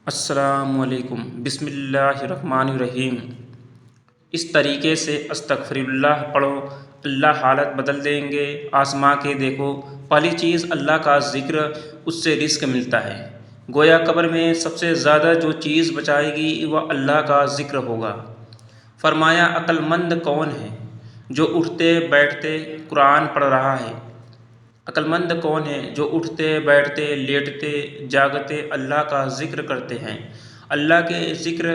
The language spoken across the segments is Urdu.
السلام علیکم۔ بسم اللہ الرحمن الرحیم۔ اس طریقے سے استغفر اللہ پڑھو، اللہ حالت بدل دیں گے۔ آزما کے دیکھو، پہلی چیز اللہ کا ذکر، اس سے رزق ملتا ہے۔ گویا قبر میں سب سے زیادہ جو چیز بچائے گی وہ اللہ کا ذکر ہوگا۔ فرمایا عقل مند کون ہے جو اٹھتے بیٹھتے قرآن پڑھ رہا ہے؟ عقل مند کون ہے جو اٹھتے بیٹھتے لیٹتے جاگتے اللہ کا ذکر کرتے ہیں؟ اللہ کے ذکر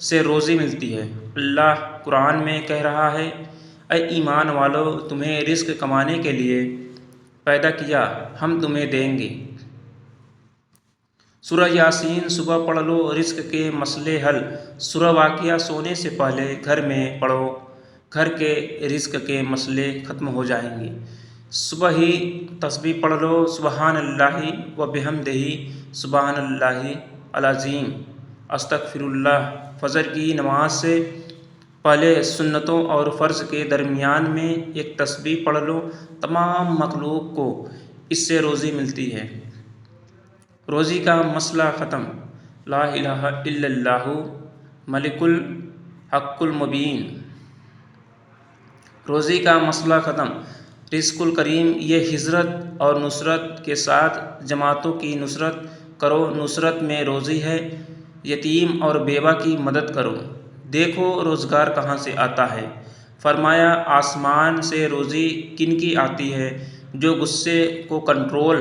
سے روزی ملتی ہے۔ اللہ قرآن میں کہہ رہا ہے، اے ایمان والو، تمہیں رزق کمانے کے لیے پیدا کیا، ہم تمہیں دیں گے۔ سورہ یاسین صبح پڑھ لو، رزق کے مسئلے حل۔ سورہ واقعہ سونے سے پہلے گھر میں پڑھو، گھر کے رزق کے مسئلے ختم ہو جائیں گے۔ صبح ہی تسبیح پڑھ لو، سبحان اللہ و بحمدہ، سبحان اللہ العظیم، استغفر اللہ۔ فجر کی نماز سے پہلے سنتوں اور فرض کے درمیان میں ایک تسبیح پڑھ لو، تمام مخلوق کو اس سے روزی ملتی ہے۔ روزی کا مسئلہ ختم۔ لا الہ الا اللہ ملک الحق المبین۔ روزی کا مسئلہ ختم۔ رزق الکریم، یہ ہجرت اور نصرت کے ساتھ جماعتوں کی نصرت کرو، نصرت میں روزی ہے۔ یتیم اور بیوہ کی مدد کرو، دیکھو روزگار کہاں سے آتا ہے۔ فرمایا آسمان سے روزی کن کی آتی ہے؟ جو غصے کو کنٹرول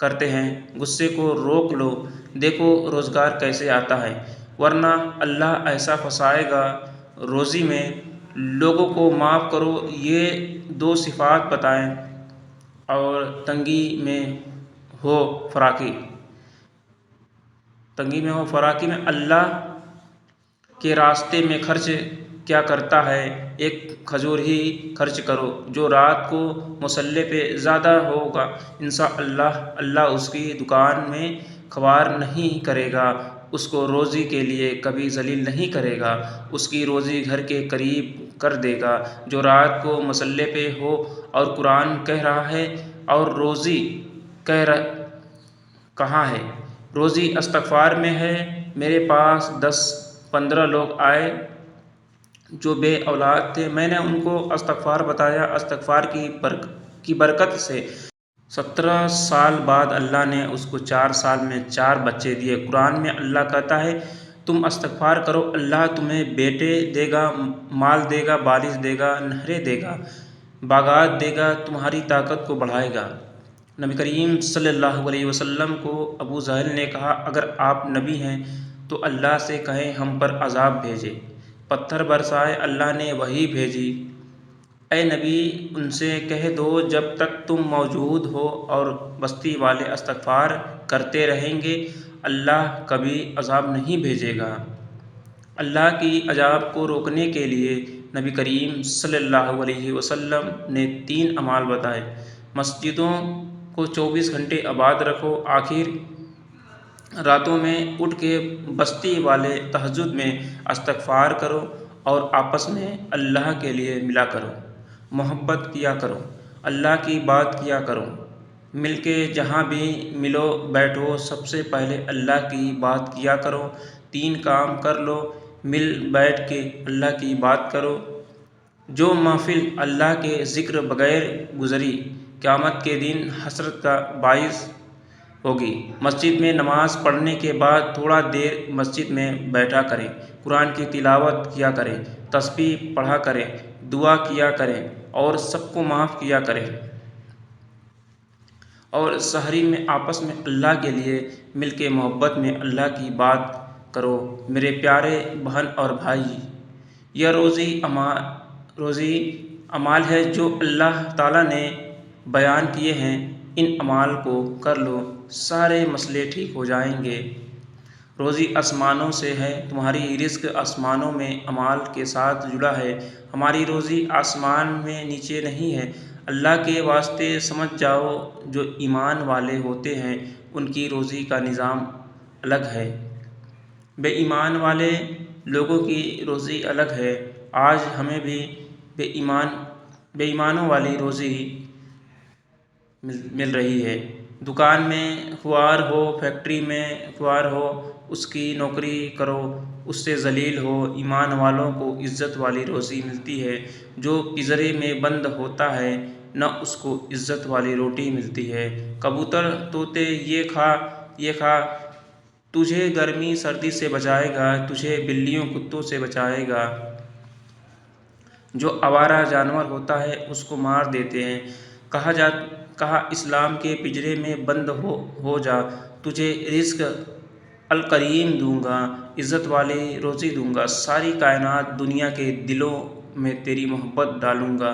کرتے ہیں۔ غصے کو روک لو، دیکھو روزگار کیسے آتا ہے، ورنہ اللہ ایسا پھنسائے گا روزی میں۔ لوگوں کو معاف کرو، یہ دو صفات بتائیں، اور تنگی میں ہو فراقی۔ تنگی میں ہو فراقی میں اللہ کے راستے میں خرچ کیا کرتا ہے؟ ایک کھجور ہی خرچ کرو، جو رات کو مصلے پہ زیادہ ہوگا، انشاءاللہ اللہ اس کی دکان میں خوار نہیں کرے گا، اس کو روزی کے لیے کبھی ذلیل نہیں کرے گا، اس کی روزی گھر کے قریب کر دے گا۔ جو رات کو مصلے پہ ہو اور قرآن کہہ رہا ہے، اور روزی کہاں ہے؟ روزی استغفار میں ہے۔ میرے پاس 10-15 لوگ آئے جو بے اولاد تھے، میں نے ان کو استغفار بتایا، استغفار کی برکت سے 17 سال بعد اللہ نے اس کو 4 سال میں 4 بچے دیے۔ قرآن میں اللہ کہتا ہے، تم استغفار کرو، اللہ تمہیں بیٹے دے گا، مال دے گا، بارش دے گا، نہریں دے گا، باغات دے گا، تمہاری طاقت کو بڑھائے گا۔ نبی کریم صلی اللہ علیہ وسلم کو ابو جہل نے کہا، اگر آپ نبی ہیں تو اللہ سے کہیں ہم پر عذاب بھیجے، پتھر برسائے۔ اللہ نے وحی بھیجی، اے نبی ان سے کہہ دو، جب تک تم موجود ہو اور بستی والے استغفار کرتے رہیں گے، اللہ کبھی عذاب نہیں بھیجے گا۔ اللہ کی عذاب کو روکنے کے لیے نبی کریم صلی اللہ علیہ وسلم نے 3 اعمال بتائے۔ مسجدوں کو 24 گھنٹے آباد رکھو، آخر راتوں میں اٹھ کے بستی والے تہجد میں استغفار کرو، اور آپس میں اللہ کے لیے ملا کرو، محبت کیا کرو، اللہ کی بات کیا کرو۔ مل کے جہاں بھی ملو بیٹھو، سب سے پہلے اللہ کی بات کیا کرو۔ 3 کام کر لو، مل بیٹھ کے اللہ کی بات کرو۔ جو محفل اللہ کے ذکر بغیر گزری، قیامت کے دن حسرت کا باعث ہوگی۔ مسجد میں نماز پڑھنے کے بعد تھوڑا دیر مسجد میں بیٹھا کریں، قرآن کی تلاوت کیا کریں، تسبیح پڑھا کریں، دعا کیا کریں، اور سب کو معاف کیا کریں۔ اور سحری میں آپس میں اللہ کے لیے مل کے محبت میں اللہ کی بات کرو۔ میرے پیارے بہن اور بھائی، یہ روزی اعمال ہے جو اللہ تعالیٰ نے بیان کیے ہیں، ان اعمال کو کر لو، سارے مسئلے ٹھیک ہو جائیں گے۔ روزی آسمانوں سے ہے، تمہاری رزق آسمانوں میں اعمال کے ساتھ جڑا ہے۔ ہماری روزی آسمان میں نیچے نہیں ہے۔ اللہ کے واسطے سمجھ جاؤ، جو ایمان والے ہوتے ہیں ان کی روزی کا نظام الگ ہے، بے ایمان والے لوگوں کی روزی الگ ہے۔ آج ہمیں بھی بے ایمانوں والی روزی مل رہی ہے۔ دکان میں خوار ہو، فیکٹری میں خوار ہو، اس کی نوکری کرو، اس سے ذلیل ہو۔ ایمان والوں کو عزت والی روزی ملتی ہے، جو پنجرے میں بند ہوتا ہے نہ اس کو عزت والی روٹی ملتی ہے۔ کبوتر طوطے یہ کھا، تجھے گرمی سردی سے بچائے گا، تجھے بلیوں کتوں سے بچائے گا۔ جو آوارہ جانور ہوتا ہے اس کو مار دیتے ہیں۔ کہا اسلام کے پنجرے میں بند ہو جا، تجھے رزق الکریم دوں گا، عزت والی روزی دوں گا، ساری کائنات دنیا کے دلوں میں تیری محبت ڈالوں گا۔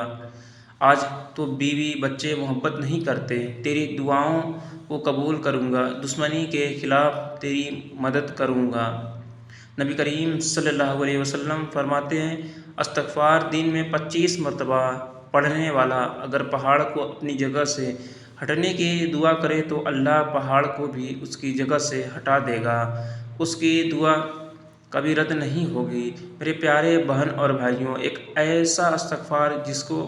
آج تو بیوی بچے محبت نہیں کرتے، تیری دعاؤں کو قبول کروں گا، دشمنی کے خلاف تیری مدد کروں گا۔ نبی کریم صلی اللہ علیہ وسلم فرماتے ہیں، استغفار دن میں 25 مرتبہ پڑھنے والا اگر پہاڑ کو اپنی جگہ سے ہٹنے کی دعا کرے تو اللہ پہاڑ کو بھی اس کی جگہ سے ہٹا دے گا، اس کی دعا کبھی رد نہیں ہوگی۔ میرے پیارے بہن اور بھائیوں، ایک ایسا استغفار جس کو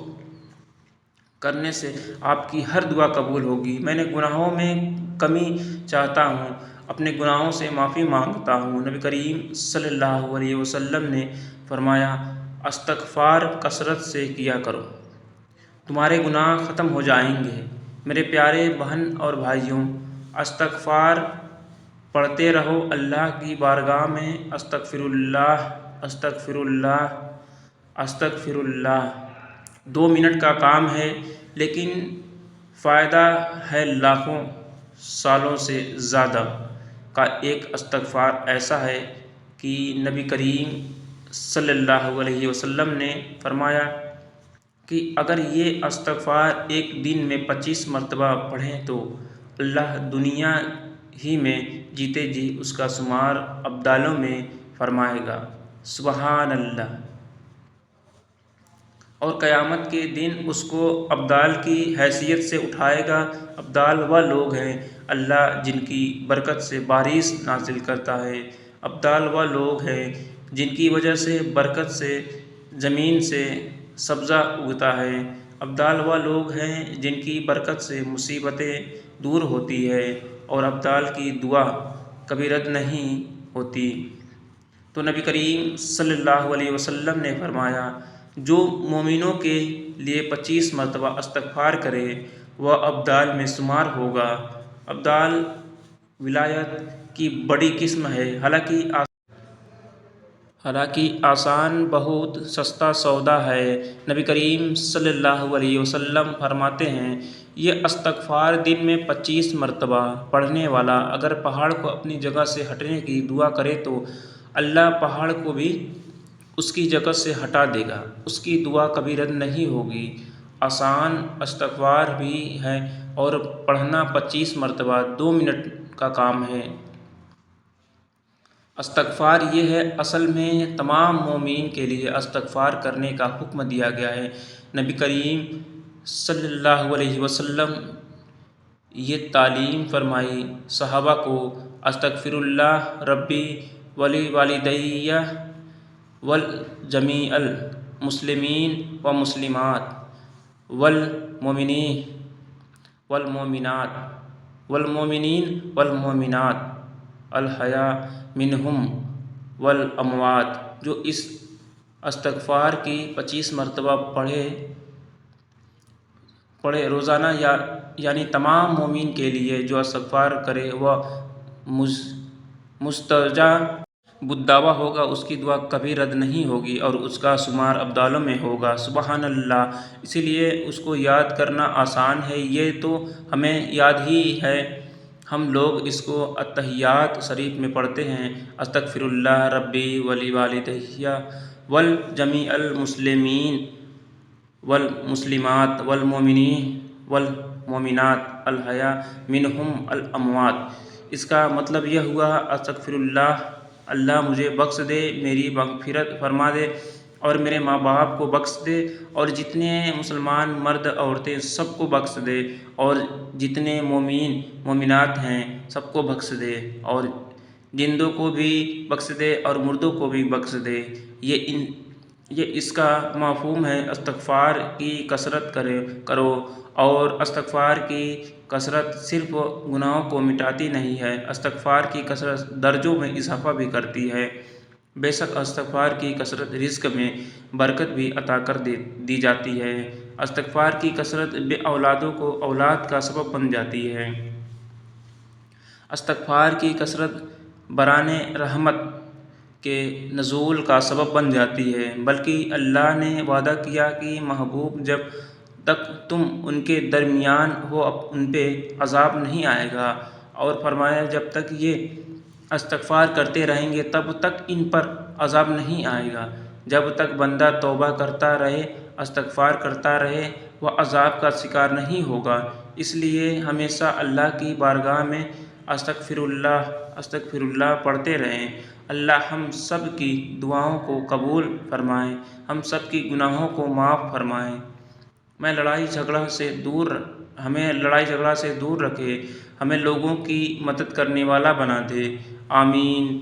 کرنے سے آپ کی ہر دعا قبول ہوگی۔ میں نے گناہوں میں کمی چاہتا ہوں، اپنے گناہوں سے معافی مانگتا ہوں۔ نبی کریم صلی اللہ علیہ وسلم نے فرمایا، استغفار کثرت سے کیا کرو، تمہارے گناہ ختم ہو جائیں گے۔ میرے پیارے بہن اور بھائیوں، استغفار پڑھتے رہو اللہ کی بارگاہ میں، استغفر اللہ، استغفر اللہ، استغفر اللہ۔ 2 منٹ کا کام ہے لیکن فائدہ ہے لاکھوں سالوں سے زیادہ کا۔ ایک استغفار ایسا ہے کہ نبی کریم صلی اللہ علیہ وسلم نے فرمایا کہ اگر یہ استغفار ایک دن میں 25 مرتبہ پڑھیں تو اللہ دنیا ہی میں جیتے جی اس کا شمار ابدالوں میں فرمائے گا۔ سبحان اللہ۔ اور قیامت کے دن اس کو ابدال کی حیثیت سے اٹھائے گا۔ ابدال وہ لوگ ہیں اللہ جن کی برکت سے بارش نازل کرتا ہے۔ ابدال وہ لوگ ہیں جن کی وجہ سے برکت سے زمین سے سبزہ اگتا ہے۔ ابدال وہ لوگ ہیں جن کی برکت سے مصیبتیں دور ہوتی ہیں اور ابدال کی دعا کبھی رد نہیں ہوتی۔ تو نبی کریم صلی اللہ علیہ وسلم نے فرمایا، جو مومنوں کے لیے 25 مرتبہ استغفار کرے وہ ابدال میں شمار ہوگا۔ ابدال ولایت کی بڑی قسم ہے، حالانکہ آسان بہت سستا سودا ہے۔ نبی کریم صلی اللہ علیہ وسلم فرماتے ہیں، یہ استغفار دن میں 25 مرتبہ پڑھنے والا اگر پہاڑ کو اپنی جگہ سے ہٹنے کی دعا کرے تو اللہ پہاڑ کو بھی اس کی جگہ سے ہٹا دے گا، اس کی دعا کبھی رد نہیں ہوگی۔ آسان استغفار بھی ہے اور پڑھنا 25 مرتبہ 2 منٹ کا کام ہے۔ استغفار یہ ہے، اصل میں تمام مومنین کے لیے استغفار کرنے کا حکم دیا گیا ہے۔ نبی کریم صلی اللہ علیہ وسلم یہ تعلیم فرمائی صحابہ کو، استغفر اللہ ربی ولوالدی ولجمیع المسلمین والمسلمات والمؤمنین والمؤمنات الحیاء منہم والاموات۔ جو اس استغفار کی 25 مرتبہ پڑھے روزانہ، یعنی تمام مومن کے لیے جو استغفار کرے وہ مستجاب الدعویٰ ہوگا، اس کی دعا کبھی رد نہیں ہوگی اور اس کا شمار ابدالوں میں ہوگا۔ سبحان اللہ۔ اسی لیے اس کو یاد کرنا آسان ہے، یہ تو ہمیں یاد ہی ہے۔ ہم لوگ اس کو اتحیات شریف میں پڑھتے ہیں، استغفر اللہ ربی ولوالدی ولجمیع المسلمین والمسلمات والمؤمنین والمؤمنات الحیاء منہم والاموات۔ اس کا مطلب یہ ہوا، استغفر اللہ، اللہ مجھے بخش دے، میری مغفرت فرما دے اور میرے ماں باپ کو بخش دے اور جتنے مسلمان مرد عورتیں سب کو بخش دے اور جتنے مومن مومنات ہیں سب کو بخش دے اور زندوں کو بھی بخش دے اور مردوں کو بھی بخش دے۔ یہ یہ اس کا مفہوم ہے استغفار کی کثرت کرو، اور استغفار کی کثرت صرف گناہوں کو مٹاتی نہیں ہے، استغفار کی کثرت درجوں میں اضافہ بھی کرتی ہے۔ بے شک استغفار کی کثرت رزق میں برکت بھی عطا کر دی جاتی ہے۔ استغفار کی کثرت بے اولادوں کو اولاد کا سبب بن جاتی ہے۔ استغفار کی کثرت برآنے رحمت کے نزول کا سبب بن جاتی ہے، بلکہ اللہ نے وعدہ کیا کہ محبوب جب تک تم ان کے درمیان ہو ان پہ عذاب نہیں آئے گا، اور فرمایا جب تک یہ استغفار کرتے رہیں گے تب تک ان پر عذاب نہیں آئے گا۔ جب تک بندہ توبہ کرتا رہے، استغفار کرتا رہے، وہ عذاب کا شکار نہیں ہوگا۔ اس لیے ہمیشہ اللہ کی بارگاہ میں استغفر اللہ پڑھتے رہیں۔ اللہ ہم سب کی دعاؤں کو قبول فرمائے، ہم سب کی گناہوں کو معاف فرمائے، ہمیں لڑائی جھگڑا سے دور رکھے، ہمیں لوگوں کی مدد کرنے والا بنا دے۔ آمین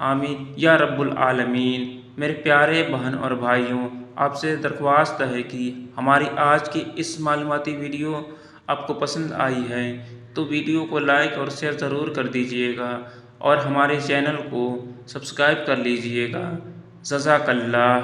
آمین یا رب العالمین۔ میرے پیارے بہن اور بھائیوں، آپ سے درخواست ہے کہ ہماری آج کی اس معلوماتی ویڈیو آپ کو پسند آئی ہے تو ویڈیو کو لائک اور شیئر ضرور کر دیجیے گا، اور ہمارے چینل کو سبسکرائب کر لیجیے گا۔ جزاک اللہ۔